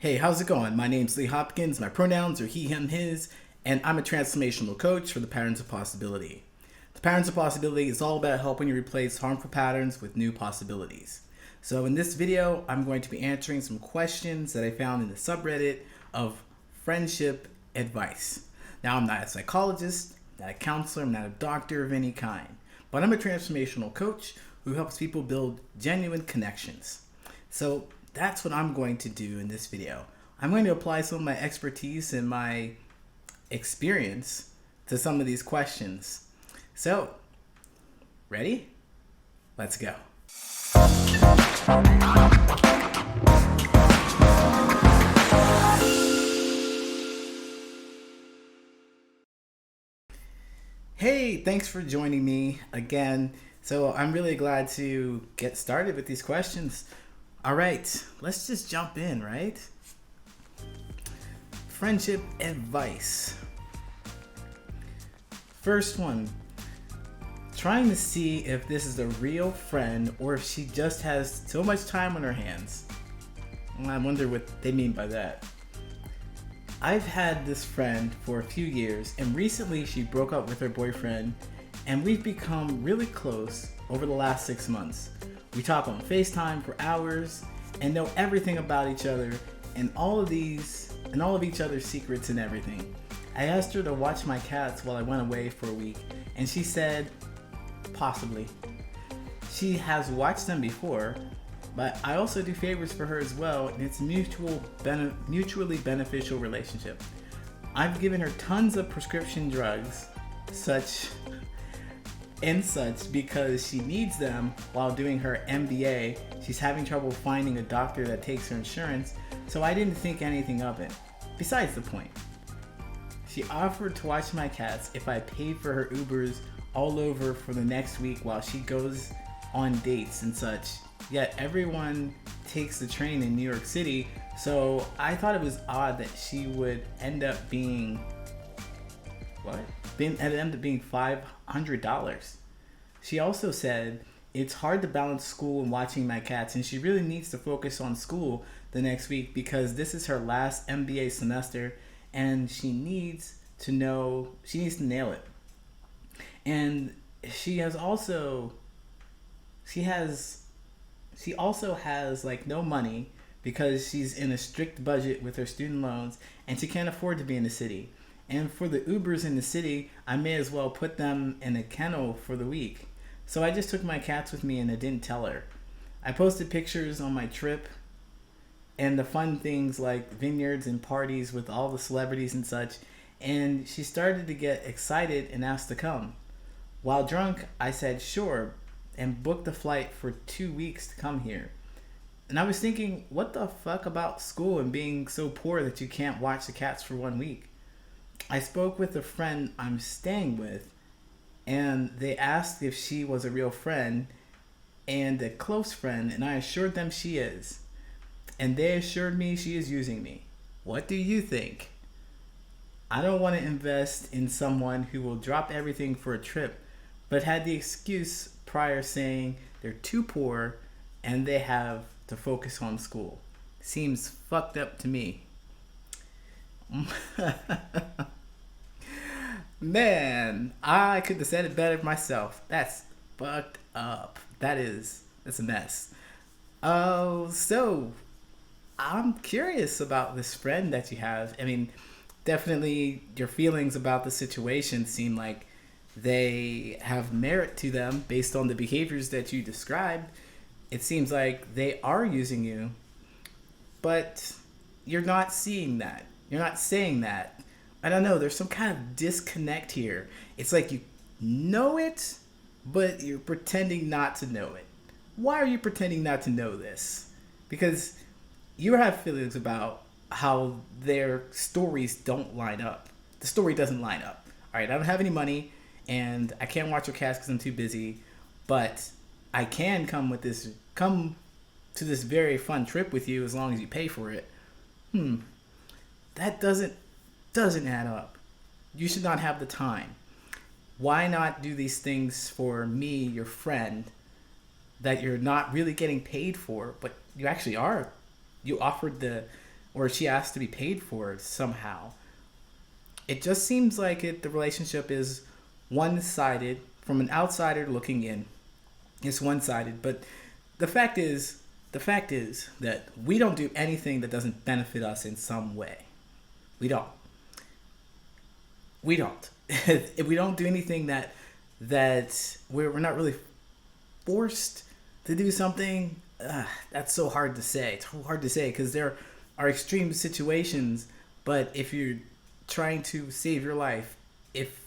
Hey, how's it going? My name's Lee Hopkins, my pronouns are he, him, his, and I'm a transformational coach for the Patterns of Possibility. The Patterns of Possibility is all about helping you replace harmful patterns with new possibilities. So in this video, I'm going to be answering some questions that I found in the subreddit of friendship advice. Now, I'm not a psychologist, not a counselor, I'm not a doctor of any kind, but I'm a transformational coach who helps people build genuine connections. So that's what I'm going to do in this video. I'm going to apply some of my expertise and my experience to some of these questions. So, ready? Let's go. Hey, thanks for joining me again. So I'm really glad to get started with these questions. All right, let's just jump in, right? Friendship advice. First one, trying to see if this is a real friend or if she just has so much time on her hands. I wonder what they mean by that. I've had this friend for a few years, and recently she broke up with her boyfriend, and we've become really close over the last 6 months. We talk on FaceTime for hours and know everything about each other and all of each other's secrets and everything. I asked her to watch my cats while I went away for a week, and she said, possibly. She has watched them before, but I also do favors for her as well, and it's a mutually beneficial relationship. I've given her tons of prescription drugs, such because she needs them while doing her MBA. She's having trouble finding a doctor that takes her insurance, so I didn't think anything of it. Besides the point, she offered to watch my cats if I paid for her Ubers all over for the next week while she goes on dates and such. Yet everyone takes the train in New York City, so I thought it was odd that she would end up being $500. She also said it's hard to balance school and watching my cats, and she really needs to focus on school the next week because this is her last MBA semester, and she needs to nail it. And she also has like no money because she's in a strict budget with her student loans, and she can't afford to be in the city. And for the Ubers in the city, I may as well put them in a kennel for the week. So I just took my cats with me and I didn't tell her. I posted pictures on my trip and the fun things like vineyards and parties with all the celebrities and such, and she started to get excited and asked to come. While drunk, I said sure and booked a flight for 2 weeks to come here. And I was thinking, what the fuck about school and being so poor that you can't watch the cats for 1 week? I spoke with a friend I'm staying with, and they asked if she was a real friend and a close friend, and I assured them she is. And they assured me she is using me. What do you think? I don't want to invest in someone who will drop everything for a trip, but had the excuse prior saying they're too poor and they have to focus on school. Seems fucked up to me. Man, I could have said it better myself. That's fucked up. That's a mess. Oh, so I'm curious about this friend that you have. I mean, definitely your feelings about the situation seem like they have merit to them based on the behaviors that you described. It seems like they are using you, but you're not seeing that. You're not saying that. I don't know, there's some kind of disconnect here. It's like you know it, but you're pretending not to know it. Why are you pretending not to know this? Because you have feelings about how their stories don't line up. The story doesn't line up. All right, I don't have any money, and I can't watch your cats because I'm too busy, but I can come to this very fun trip with you as long as you pay for it. That doesn't add up. You should not have the time. Why not do these things for me, your friend, that you're not really getting paid for, but you actually are? You offered the or she asks to be paid for somehow. It just seems like the relationship is one-sided. From an outsider looking in, it's one-sided. But the fact is, that we don't do anything that doesn't benefit us in some way. We don't. We don't. We don't do anything that we're not really forced to do something. That's so hard to say. It's hard to say because there are extreme situations. But if you're trying to save your life, if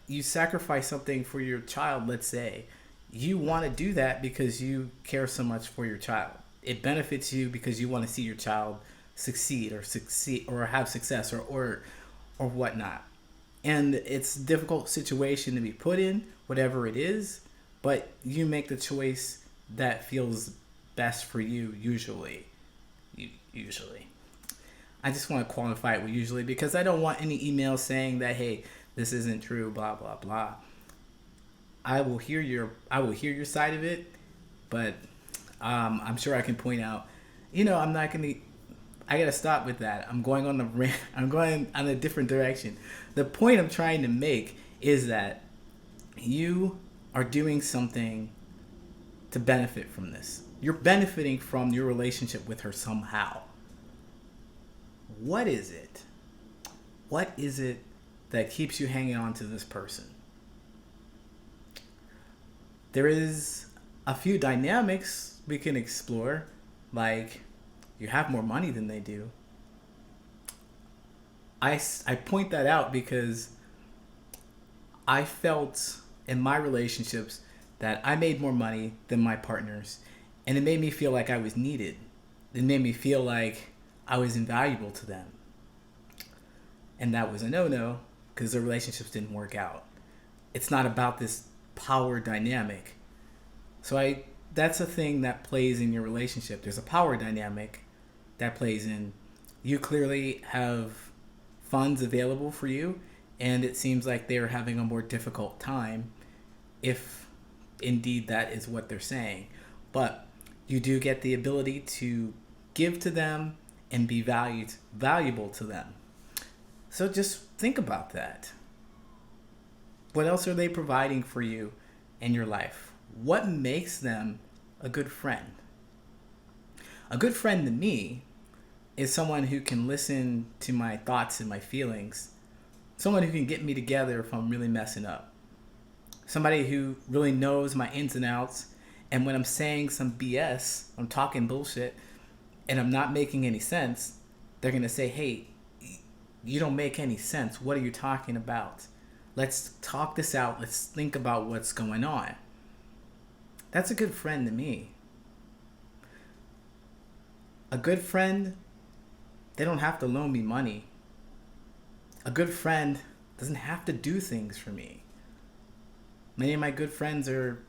you sacrifice something for your child, let's say, you want to do that because you care so much for your child. It benefits you because you want to see your child succeed or have success or whatnot. And it's a difficult situation to be put in, whatever it is, but you make the choice that feels best for you usually. Usually. I just want to qualify it with usually because I don't want any emails saying that, hey, this isn't true, blah blah blah. I will hear your side of it, but I'm sure I can point out. I'm not gonna. I gotta stop with that. I'm going on a different direction. The point I'm trying to make is that you are doing something to benefit from this. You're benefiting from your relationship with her somehow. What is it? What is it that keeps you hanging on to this person? There is a few dynamics we can explore, like you have more money than they do. I point that out because I felt in my relationships that I made more money than my partners, and it made me feel like I was needed. It made me feel like I was invaluable to them. And that was a no-no because the relationships didn't work out. It's not about this power dynamic. So that's a thing that plays in your relationship. There's a power dynamic that plays in. You clearly have funds available for you, and it seems like they're having a more difficult time, if indeed that is what they're saying. But you do get the ability to give to them and be valuable to them. So just think about that. What else are they providing for you in your life? What makes them a good friend? A good friend to me is someone who can listen to my thoughts and my feelings. Someone who can get me together if I'm really messing up. Somebody who really knows my ins and outs. And when I'm saying some BS, I'm talking bullshit, and I'm not making any sense, they're going to say, hey, you don't make any sense. What are you talking about? Let's talk this out. Let's think about what's going on. That's a good friend to me. A good friend, they don't have to loan me money. A good friend doesn't have to do things for me. Many of my good friends are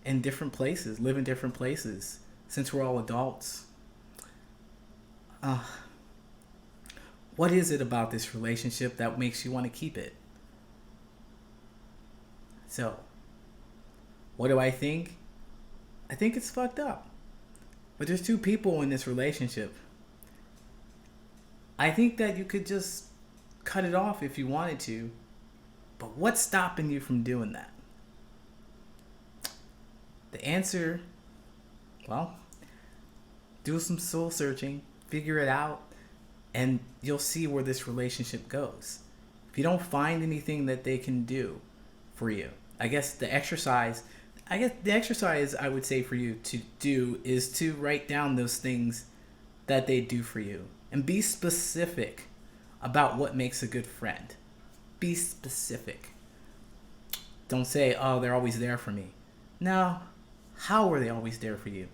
in different places, live in different places, since we're all adults. What is it about this relationship that makes you want to keep it? So, what do I think? I think it's fucked up. But there's two people in this relationship. I think that you could just cut it off if you wanted to. But what's stopping you from doing that? The answer, well, do some soul searching, figure it out, and you'll see where this relationship goes. If you don't find anything that they can do for you, I guess the exercise I would say for you to do is to write down those things that they do for you and be specific about what makes a good friend. Be specific. Don't say, oh, they're always there for me. No. How are they always there for you?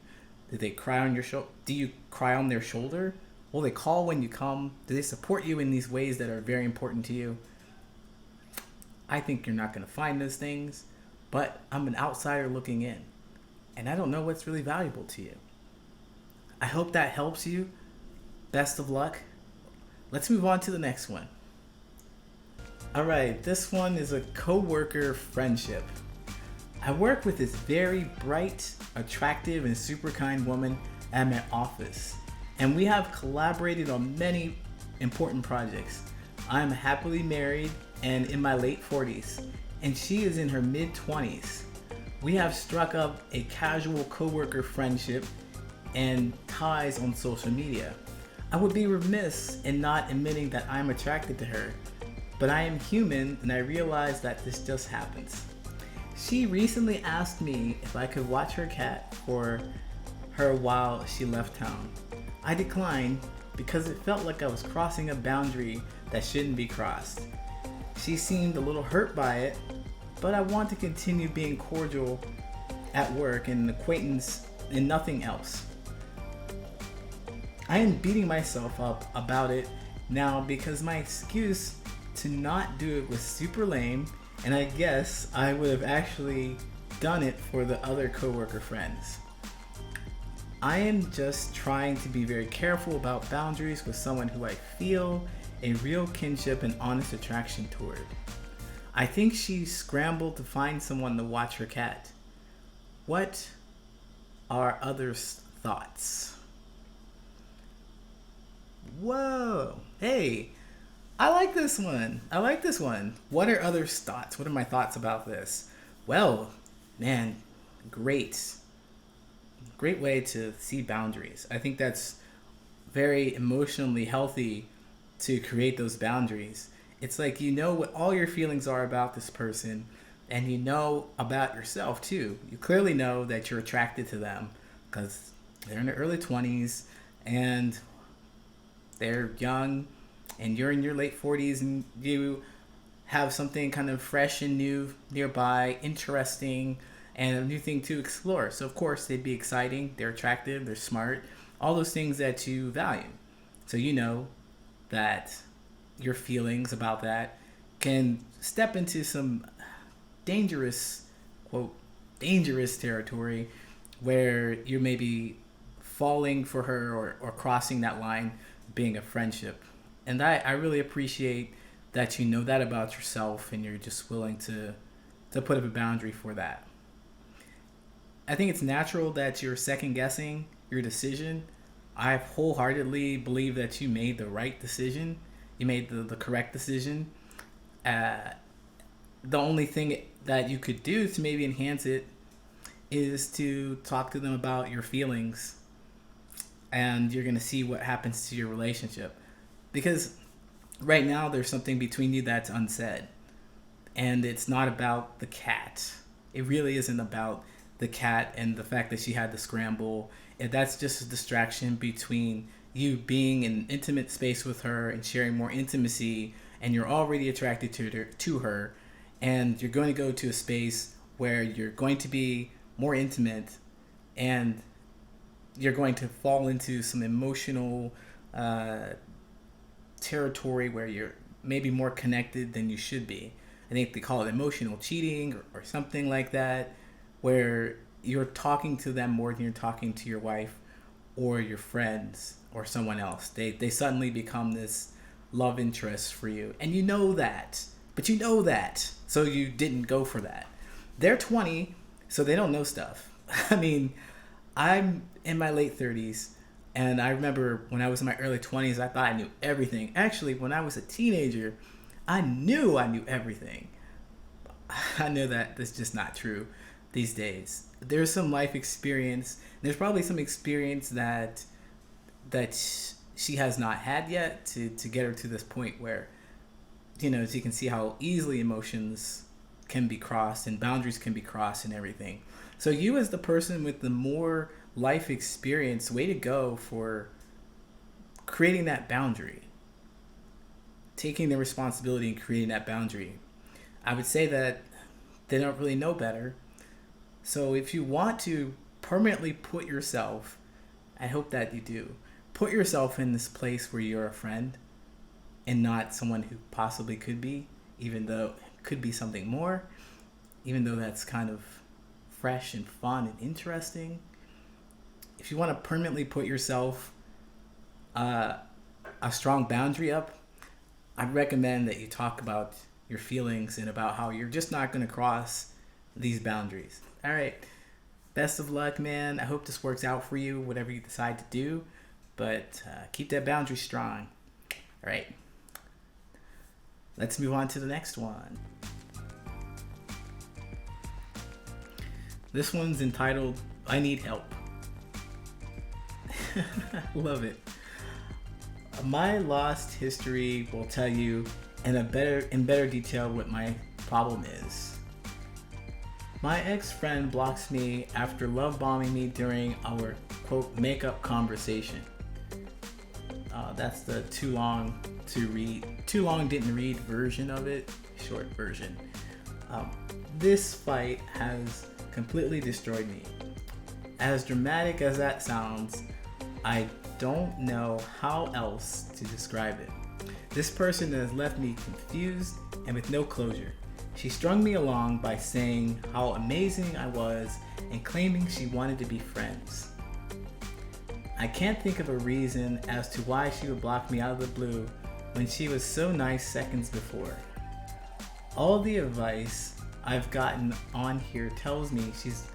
Did they cry on your shoulder? Do you cry on their shoulder? Will they call when you come? Do they support you in these ways that are very important to you? I think you're not going to find those things, but I'm an outsider looking in, and I don't know what's really valuable to you. I hope that helps you. Best of luck. Let's move on to the next one. All right, this one is a coworker friendship. I work with this very bright, attractive, and super kind woman at my office. and we have collaborated on many important projects. I'm happily married and in my late 40s, and she is in her mid 20s. We have struck up a casual coworker friendship and ties on social media. I would be remiss in not admitting that I'm attracted to her, but I am human and I realize that this just happens. She recently asked me if I could watch her cat for her while she left town. I declined because it felt like I was crossing a boundary that shouldn't be crossed. She seemed a little hurt by it, but I want to continue being cordial at work and an acquaintance and nothing else. I am beating myself up about it now because my excuse to not do it was super lame, and I guess I would have actually done it for the other coworker friends. I am just trying to be very careful about boundaries with someone who I feel a real kinship and honest attraction toward. I think she scrambled to find someone to watch her cat. What are others' thoughts? Whoa, hey, I like this one. What are others' thoughts? What are my thoughts about this? Well, man, great way to see boundaries. I think that's very emotionally healthy to create those boundaries. It's like you know what all your feelings are about this person, and you know about yourself too. You clearly know that you're attracted to them because they're in their early 20s and they're young, and you're in your late 40s, and you have something kind of fresh and new nearby, interesting, and a new thing to explore. So of course they'd be exciting, they're attractive, they're smart, all those things that you value. So you know that your feelings about that can step into some dangerous, quote, dangerous territory where you may be falling for her or crossing that line being a friendship. And I really appreciate that you know that about yourself and you're just willing to put up a boundary for that. I think it's natural that you're second guessing your decision. I wholeheartedly believe that you made the right decision. You made the correct decision. The only thing that you could do to maybe enhance it is to talk to them about your feelings, and you're going to see what happens to your relationship. Because right now there's something between you that's unsaid. And it's not about the cat. It really isn't about the cat and the fact that she had to scramble. And that's just a distraction between you being in an intimate space with her and sharing more intimacy, and you're already attracted to her, and you're going to go to a space where you're going to be more intimate, and you're going to fall into some emotional territory where you're maybe more connected than you should be. I think they call it emotional cheating or something like that, where you're talking to them more than you're talking to your wife or your friends or someone else. They suddenly become this love interest for you. And you know that. But you know that. So you didn't go for that. They're 20, so they don't know stuff. I mean, I'm in my late 30s, and I remember when I was in my early 20s, I thought I knew everything. Actually, when I was a teenager, I knew everything. I know that that's just not true these days. There's some life experience. There's probably some experience that she has not had yet to get her to this point where, you know, so you can see how easily emotions can be crossed and boundaries can be crossed and everything. So you, as the person with the more life experience, way to go for creating that boundary, taking the responsibility and creating that boundary. I would say that they don't really know better. So if you want to permanently put yourself, I hope that you do, put yourself in this place where you're a friend and not someone who possibly could be, even though it could be something more, even though that's kind of fresh and fun and interesting. If you want to permanently put yourself a strong boundary up, I'd recommend that you talk about your feelings and about how you're just not going to cross these boundaries. All right. Best of luck, man. I hope this works out for you, whatever you decide to do. but keep that boundary strong. All right, let's move on to the next one. This one's entitled I Need Help. Love it. My lost history will tell you in better detail what my problem is. My ex-friend blocks me after love bombing me during our quote makeup conversation. That's the too long didn't read version of it, short version. This fight has completely destroyed me. As dramatic as that sounds, I don't know how else to describe it. This person has left me confused and with no closure. She strung me along by saying how amazing I was and claiming she wanted to be friends. I can't think of a reason as to why she would block me out of the blue when she was so nice seconds before. All the advice I've gotten on here tells me she's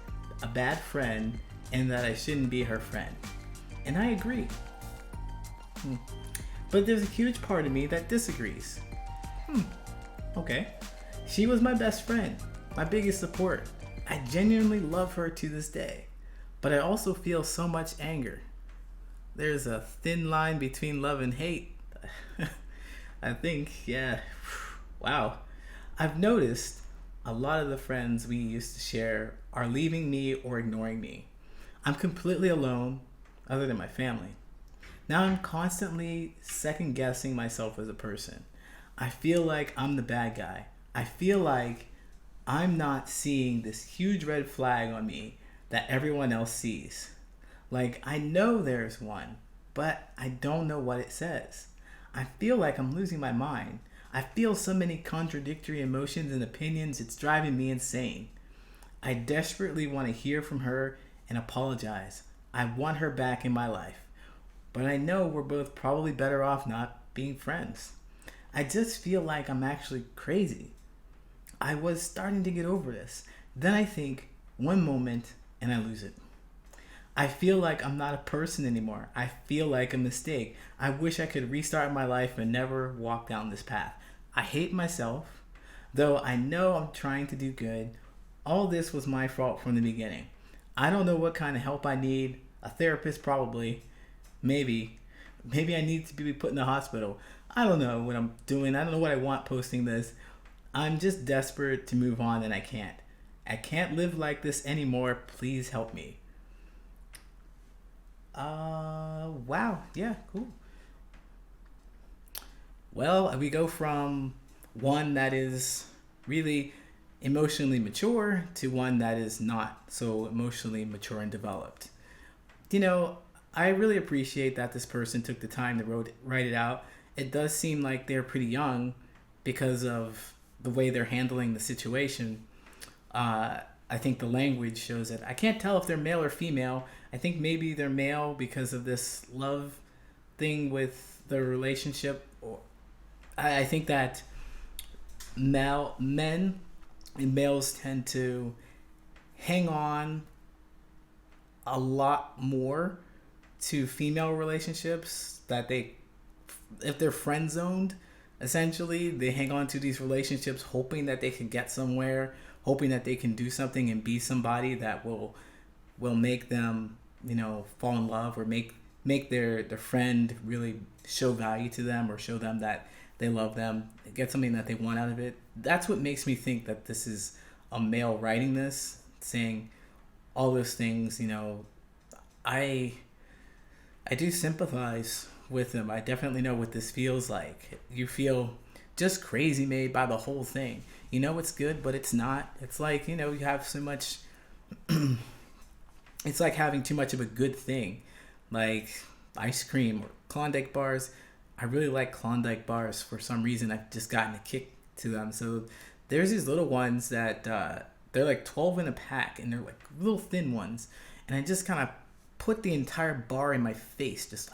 a bad friend and that I shouldn't be her friend. And I agree. But there's a huge part of me that disagrees. Okay. She was my best friend, my biggest support. I genuinely love her to this day. But I also feel so much anger. There's a thin line between love and hate. I think, yeah. Wow. I've noticed a lot of the friends we used to share are leaving me or ignoring me. I'm completely alone, other than my family. Now I'm constantly second guessing myself as a person. I feel like I'm the bad guy. I feel like I'm not seeing this huge red flag on me that everyone else sees. Like, I know there's one, but I don't know what it says. I feel like I'm losing my mind. I feel so many contradictory emotions and opinions, it's driving me insane. I desperately want to hear from her and apologize. I want her back in my life. But I know we're both probably better off not being friends. I just feel like I'm actually crazy. I was starting to get over this. Then I think one moment and I lose it. I feel like I'm not a person anymore. I feel like a mistake. I wish I could restart my life and never walk down this path. I hate myself, though I know I'm trying to do good. All this was my fault from the beginning. I don't know what kind of help I need. A therapist probably. Maybe I need to be put in the hospital. I don't know what I'm doing. I don't know what I want posting this. I'm just desperate to move on and I can't. I can't live like this anymore. Please help me. Wow. Yeah, cool. Well, we go from one that is really emotionally mature to one that is not so emotionally mature and developed. You know, I really appreciate that this person took the time to write it out. It does seem like they're pretty young because of the way they're handling the situation. I think the language shows it. I can't tell if they're male or female. I think maybe they're male because of this love thing with the relationship. I think that men and males tend to hang on a lot more to female relationships that if they're friend zoned, essentially, they hang on to these relationships hoping that they can get somewhere, hoping that they can do something and be somebody that will make them, fall in love or make their friend really show value to them or show them that they love them, get something that they want out of it. That's what makes me think that this is a male writing this, saying all those things. I do sympathize with them. I definitely know what this feels like. You feel just crazy made by the whole thing. It's good, but it's not. It's like, you have so much. It's like having too much of a good thing, like ice cream or Klondike bars. I really like Klondike bars for some reason. I've just gotten a kick to them. So there's these little ones that they're like 12 in a pack, and they're like little thin ones. And I just kind of put the entire bar in my face, just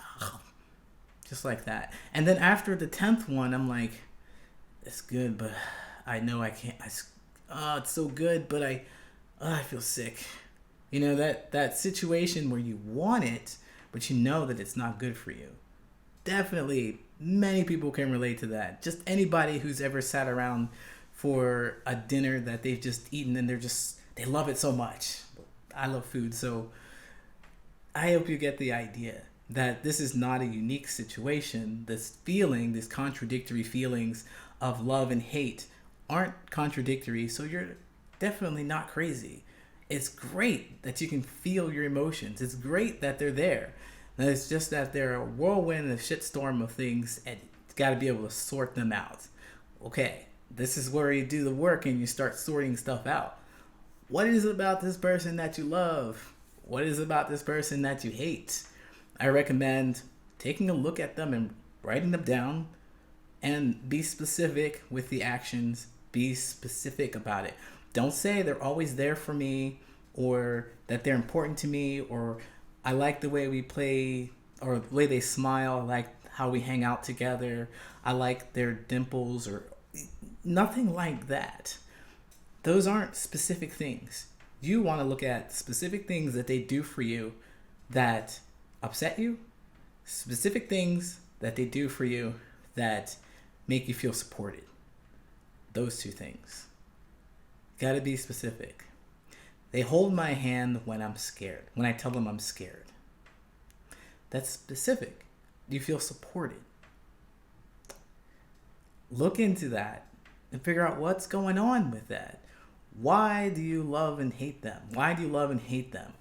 like that. And then after the 10th one, I'm like, it's good, but I know I can't. It's so good, but I feel sick. That situation where you want it, but you know that it's not good for you. Definitely, many people can relate to that. Just anybody who's ever sat around for a dinner that they've just eaten and they love it so much. I love food, so I hope you get the idea that this is not a unique situation. These contradictory feelings of love and hate aren't contradictory, so you're definitely not crazy. It's great that you can feel your emotions. It's great that they're there. And it's just that they're a whirlwind, a shitstorm of things, and you got to be able to sort them out. Okay, this is where you do the work and you start sorting stuff out. What is it about this person that you love? What is it about this person that you hate? I recommend taking a look at them and writing them down, and be specific with the actions. Be specific about it. Don't say they're always there for me, or that they're important to me, or I like the way we play, or the way they smile. I like how we hang out together. I like their dimples, or nothing like that. Those aren't specific things. You want to look at specific things that they do for you that upset you, specific things that they do for you that make you feel supported. Those two things. Gotta be specific. They hold my hand when I'm scared, when I tell them I'm scared. That's specific. You feel supported. Look into that and figure out what's going on with that. Why do you love and hate them? Why do you love and hate them?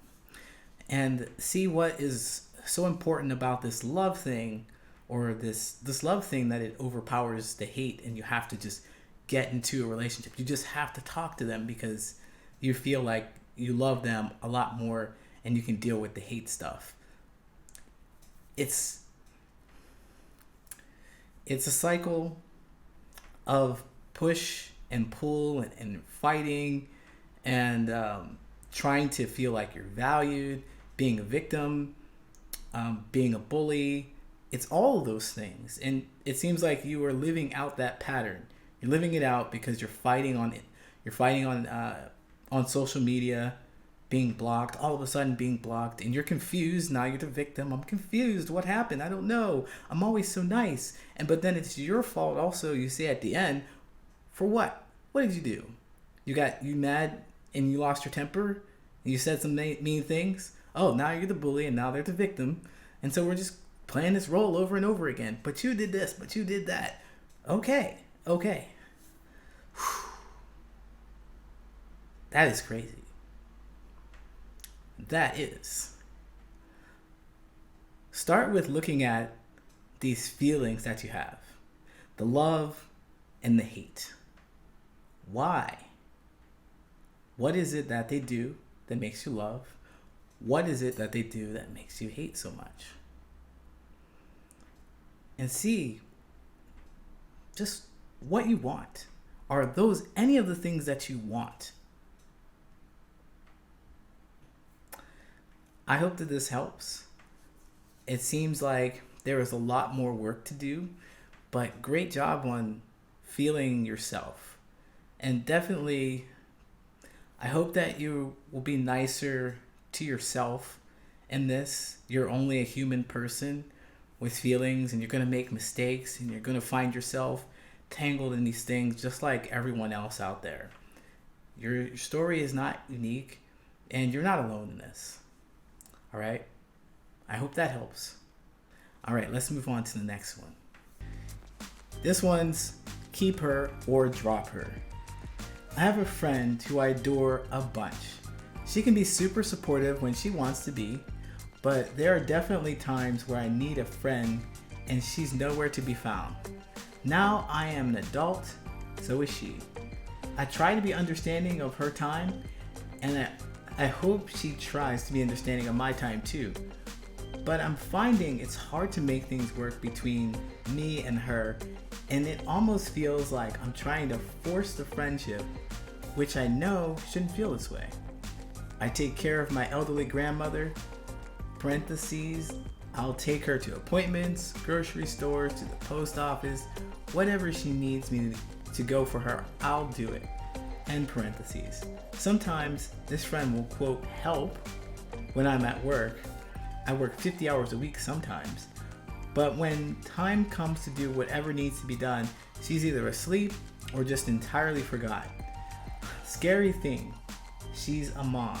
And see what is so important about this love thing, or this love thing, that it overpowers the hate, and you have to just get into a relationship. You just have to talk to them because you feel like you love them a lot more and you can deal with the hate stuff. It's a cycle of push and pull and fighting and trying to feel like you're valued, being a victim, being a bully. It's all of those things. And it seems like you are living out that pattern. You're living it out because you're fighting on it. You're fighting on social media, being blocked, all of a sudden being blocked, and you're confused. Now you're the victim. I'm confused. What happened? I don't know. I'm always so nice. But then it's your fault also. You say at the end, for what? What did you do? You mad and you lost your temper? And you said some mean things? Oh, now you're the bully and now they're the victim. And so we're just playing this role over and over again. But you did this, but you did that. Okay. That is crazy. That is. Start with looking at these feelings that you have. The love and the hate. Why? What is it that they do that makes you love? What is it that they do that makes you hate so much? And see just what you want. Are those any of the things that you want? I hope that this helps. It seems like there is a lot more work to do, but great job on feeling yourself. And definitely, I hope that you will be nicer to yourself in this. You're only a human person with feelings, and you're going to make mistakes, and you're going to find yourself tangled in these things just like everyone else out there. Your story is not unique, and you're not alone in this. All right? I hope that helps. All right, let's move on to the next one. This one's keep her or drop her. I have a friend who I adore a bunch. She can be super supportive when she wants to be, but there are definitely times where I need a friend and she's nowhere to be found. Now I am an adult, so is she. I try to be understanding of her time, and I hope she tries to be understanding of my time too. But I'm finding it's hard to make things work between me and her, and it almost feels like I'm trying to force the friendship, which I know shouldn't feel this way. I take care of my elderly grandmother, parentheses, I'll take her to appointments, grocery stores, to the post office, whatever she needs me to go for her, I'll do it, end parentheses. Sometimes this friend will quote help when I'm at work, I work 50 hours a week sometimes. But when time comes to do whatever needs to be done, she's either asleep or just entirely forgot. Scary thing, she's a mom.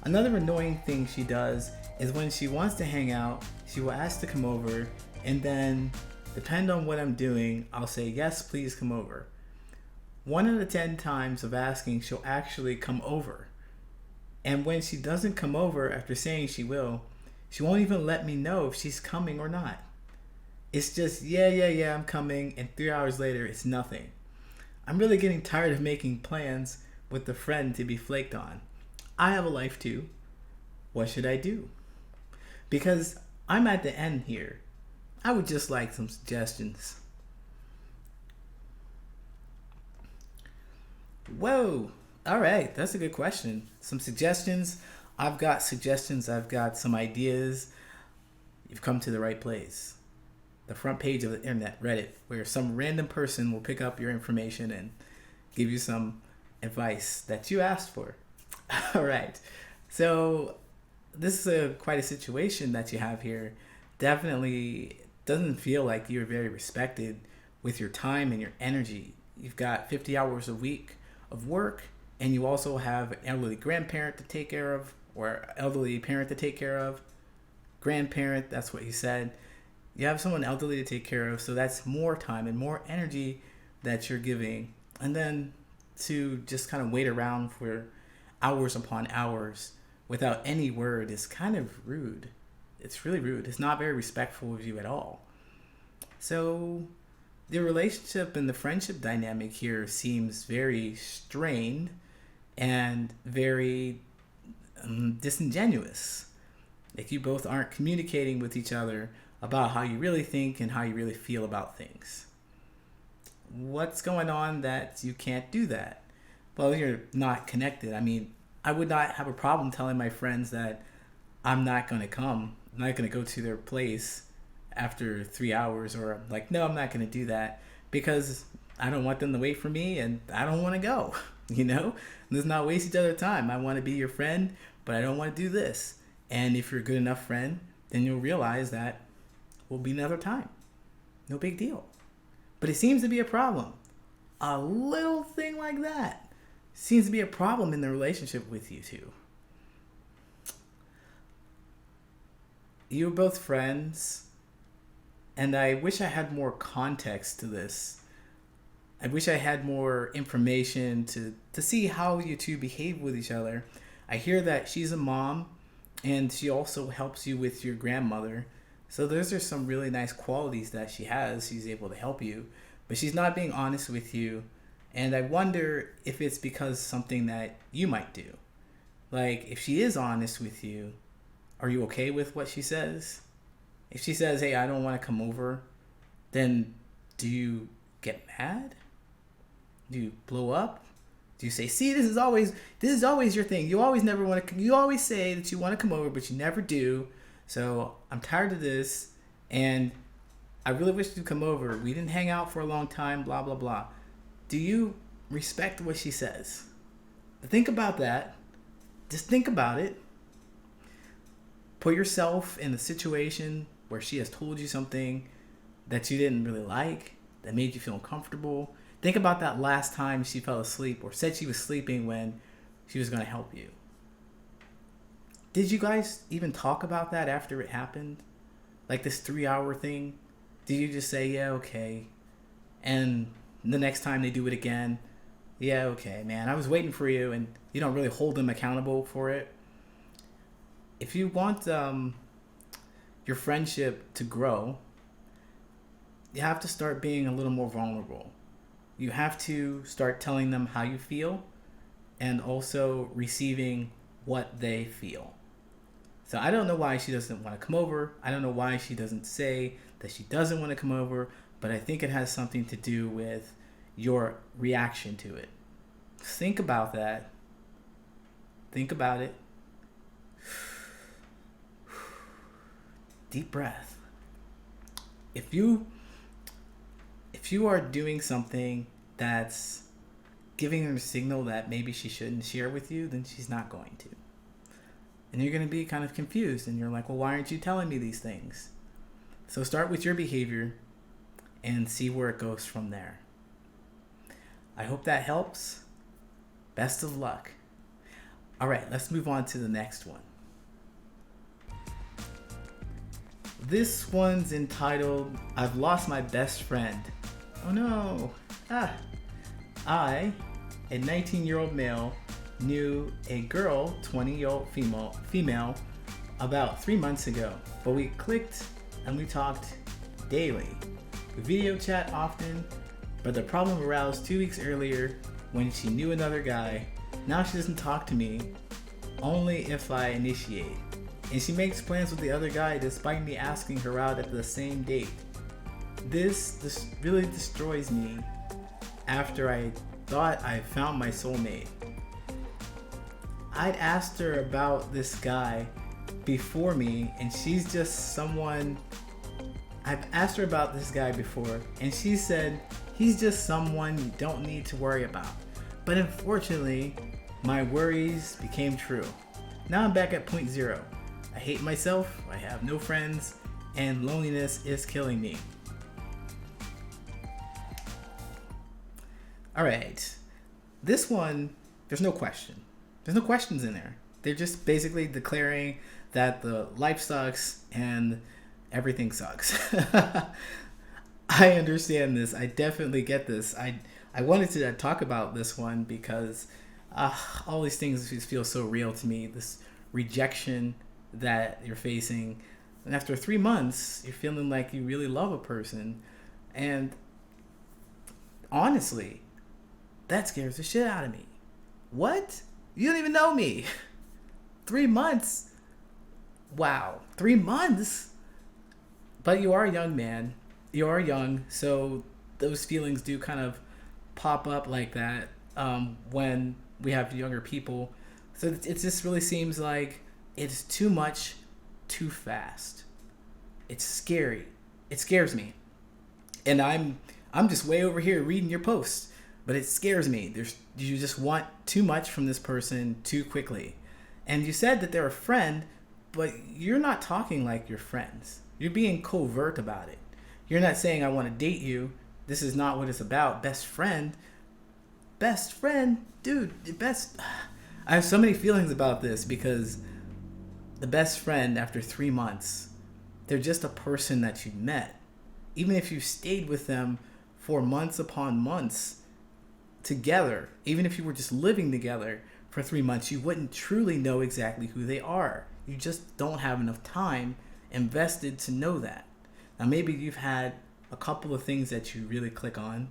Another annoying thing she does is when she wants to hang out, she will ask to come over, and then, depend on what I'm doing, I'll say, yes, please come over. 1 out of 10 times of asking, she'll actually come over. And when she doesn't come over after saying she will, she won't even let me know if she's coming or not. It's just, yeah, I'm coming, and 3 hours later, it's nothing. I'm really getting tired of making plans with a friend to be flaked on. I have a life too. What should I do? Because I'm at the end here. I would just like some suggestions. Whoa. All right. That's a good question. Some suggestions. I've got suggestions. I've got some ideas. You've come to the right place. The front page of the internet, Reddit, where some random person will pick up your information and give you some advice that you asked for. All right. So this is quite a situation that you have here. Definitely doesn't feel like you're very respected with your time and your energy. You've got 50 hours a week of work, and you also have an elderly grandparent to take care of, or elderly parent to take care of. Grandparent, that's what you said. You have someone elderly to take care of, so that's more time and more energy that you're giving. And then to just kind of wait around for hours upon hours without any word is kind of rude. It's really rude. It's not very respectful of you at all. So the relationship and the friendship dynamic here seems very strained and very disingenuous. Like you both aren't communicating with each other about how you really think and how you really feel about things. What's going on that you can't do that? Well, you're not connected. I mean, I would not have a problem telling my friends that I'm not going to come. I'm not going to go to their place after 3 hours, or I'm like, no, I'm not going to do that because I don't want them to wait for me and I don't want to go, you know? Let's not waste each other's time. I want to be your friend, but I don't want to do this. And if you're a good enough friend, then you'll realize that will be another time. No big deal. But it seems to be a problem. A little thing like that seems to be a problem in the relationship with you two. You're both friends, and I wish I had more context to this. I wish I had more information to see how you two behave with each other. I hear that she's a mom, and she also helps you with your grandmother. So those are some really nice qualities that she has. She's able to help you, but she's not being honest with you. And I wonder if it's because something that you might do. Like, if she is honest with you, are you okay with what she says? If she says, hey, I don't want to come over, then do you get mad? Do you blow up? Do you say, see, this is always your thing. You always say that you want to come over, but you never do. So I'm tired of this, and I really wish you'd come over. We didn't hang out for a long time, blah, blah, blah. Do you respect what she says? Think about that. Just think about it. Put yourself in a situation where she has told you something that you didn't really like, that made you feel uncomfortable. Think about that last time she fell asleep or said she was sleeping when she was going to help you. Did you guys even talk about that after it happened? Like this 3-hour thing? Did you just say, yeah, okay? And the next time they do it again, yeah, okay, man, I was waiting for you, and you don't really hold them accountable for it. If you want your friendship to grow, you have to start being a little more vulnerable. You have to start telling them how you feel and also receiving what they feel. So I don't know why she doesn't want to come over. I don't know why she doesn't say that she doesn't want to come over, but I think it has something to do with your reaction to it. Think about that. Think about it. Deep breath. If you are doing something that's giving her a signal that maybe she shouldn't share with you, then she's not going to. And you're going to be kind of confused. And you're like, well, why aren't you telling me these things? So start with your behavior and see where it goes from there. I hope that helps. Best of luck. All right, let's move on to the next one. This one's entitled, I've Lost My Best Friend. Oh no. I, a 19-year-old male, knew a girl, 20-year-old female, about 3 months ago. But we clicked and we talked daily. We video chat often, but the problem arose 2 weeks earlier when she knew another guy. Now she doesn't talk to me, only if I initiate. And she makes plans with the other guy despite me asking her out at the same date. This really destroys me after I thought I found my soulmate. I'd asked her about this guy before me, and she's just someone. I've asked her about this guy before, and she said he's just someone you don't need to worry about. But unfortunately, my worries became true. Now I'm back at point zero. I hate myself, I have no friends, and loneliness is killing me. Alright, this one, there's no question. There's no questions in there. They're just basically declaring that the life sucks and everything sucks. I understand this. I definitely get this. I wanted to talk about this one because all these things just feel so real to me. This rejection that you're facing, and after 3 months you're feeling like you really love a person, and honestly that scares the shit out of me. What? You don't even know me. 3 months? Wow, 3 months? But you are a young man, you are young, so those feelings do kind of pop up like that when we have younger people. So it just really seems like it's too much, too fast. It's scary. It scares me. And I'm just way over here reading your posts, but it scares me. You just want too much from this person too quickly. And you said that they're a friend, but you're not talking like you're friends. You're being covert about it. You're not saying, I want to date you. This is not what it's about. Best friend? Best friend? Dude, I have so many feelings about this because the best friend after 3 months, they're just a person that you met. Even if you stayed with them for months upon months together, even if you were just living together for 3 months, you wouldn't truly know exactly who they are. You just don't have enough time invested to know that. Now maybe you've had a couple of things that you really click on,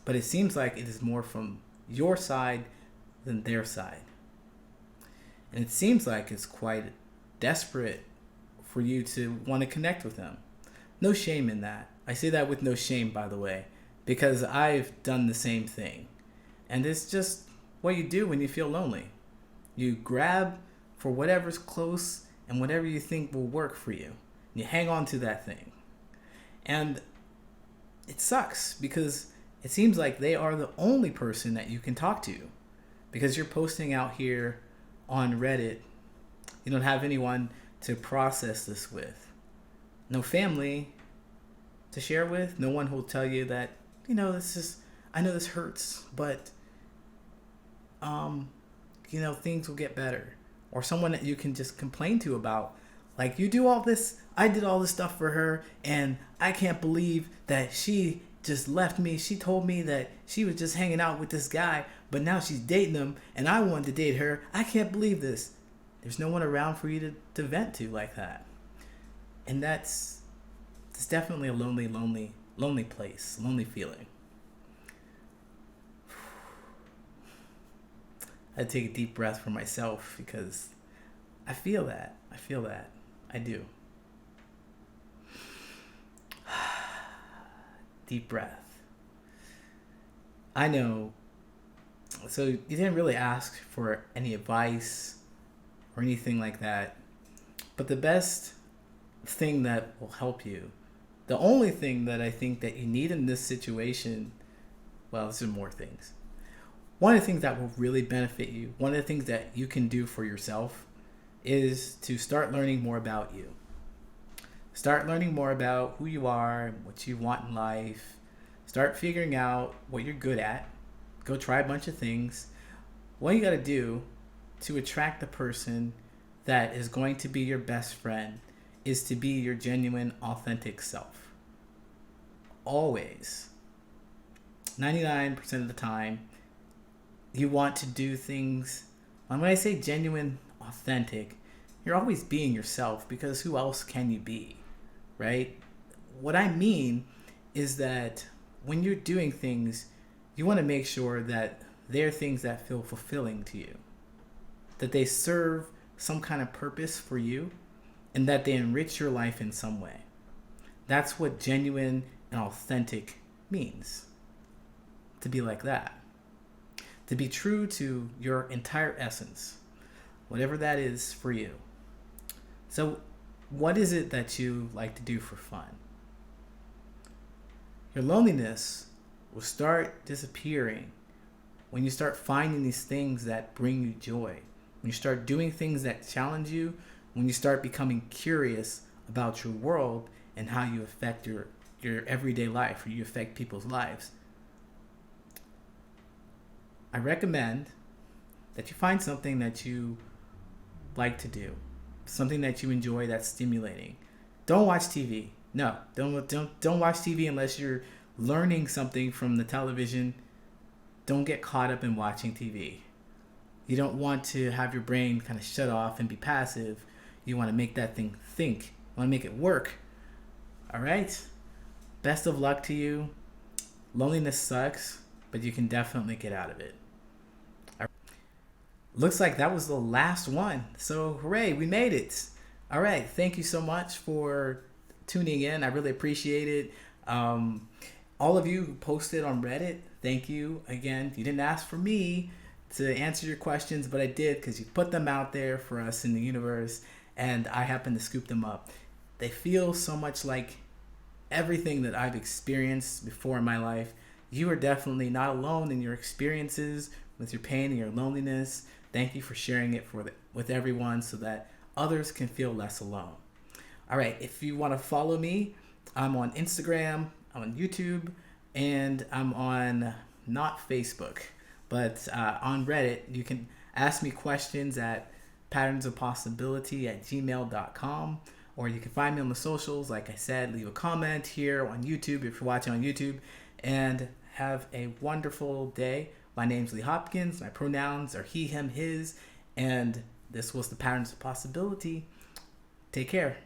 but it seems like it is more from your side than their side. And it seems like it's quite desperate for you to want to connect with them. No shame in that. I say that with no shame, by the way, because I've done the same thing. And it's just what you do when you feel lonely. You grab for whatever's close and whatever you think will work for you. And you hang on to that thing. And it sucks because it seems like they are the only person that you can talk to, because you're posting out here on Reddit. You don't have anyone to process this with. No family to share with. No one who will tell you that, I know this hurts, but things will get better. Or someone that you can just complain to about, like, you do all this, I did all this stuff for her, and I can't believe that she just left me. She told me that she was just hanging out with this guy, but now she's dating him, and I wanted to date her. I can't believe this. There's no one around for you to vent to like that. And it's definitely a lonely place, lonely feeling. I take a deep breath for myself because I feel that. I do. Deep breath. I know. So you didn't really ask for any advice or anything like that. But the best thing that will help you, the only thing that I think that you need in this situation, well, there's more things. One of the things that will really benefit you, one of the things that you can do for yourself is to start learning more about you. Start learning more about who you are and what you want in life. Start figuring out what you're good at. Go try a bunch of things. What you got to do to attract the person that is going to be your best friend is to be your genuine, authentic self. Always. 99% of the time, you want to do things. And when I say genuine, authentic, you're always being yourself, because who else can you be, right? What I mean is that when you're doing things, you want to make sure that they're things that feel fulfilling to you, that they serve some kind of purpose for you, and that they enrich your life in some way. That's what genuine and authentic means. To be like that. To be true to your entire essence, whatever that is for you. So, what is it that you like to do for fun? Your loneliness will start disappearing when you start finding these things that bring you joy. When you start doing things that challenge you, when you start becoming curious about your world and how you affect your everyday life, or you affect people's lives. I recommend that you find something that you like to do, something that you enjoy that's stimulating. Don't watch TV. No, don't watch TV unless you're learning something from the television. Don't get caught up in watching TV. You don't want to have your brain kind of shut off and be passive. You want to make that thing think. You want to make it work. All right? Best of luck to you. Loneliness sucks, but you can definitely get out of it. Looks like that was the last one. So hooray, we made it. All right, thank you so much for tuning in. I really appreciate it. All of you who posted on Reddit, thank you. Again, you didn't ask for me to answer your questions, but I did, because you put them out there for us in the universe, and I happen to scoop them up. They feel so much like everything that I've experienced before in my life. You are definitely not alone in your experiences with your pain and your loneliness. Thank you for sharing it with everyone so that others can feel less alone. All right, if you want to follow me, I'm on Instagram, I'm on YouTube, and I'm on not Facebook, but on Reddit. You can ask me questions at patternsofpossibility@gmail.com, or you can find me on the socials. Like I said, leave a comment here on YouTube if you're watching on YouTube, and have a wonderful day. My name's Lee Hopkins. My pronouns are he, him, his, and this was the Patterns of Possibility. Take care.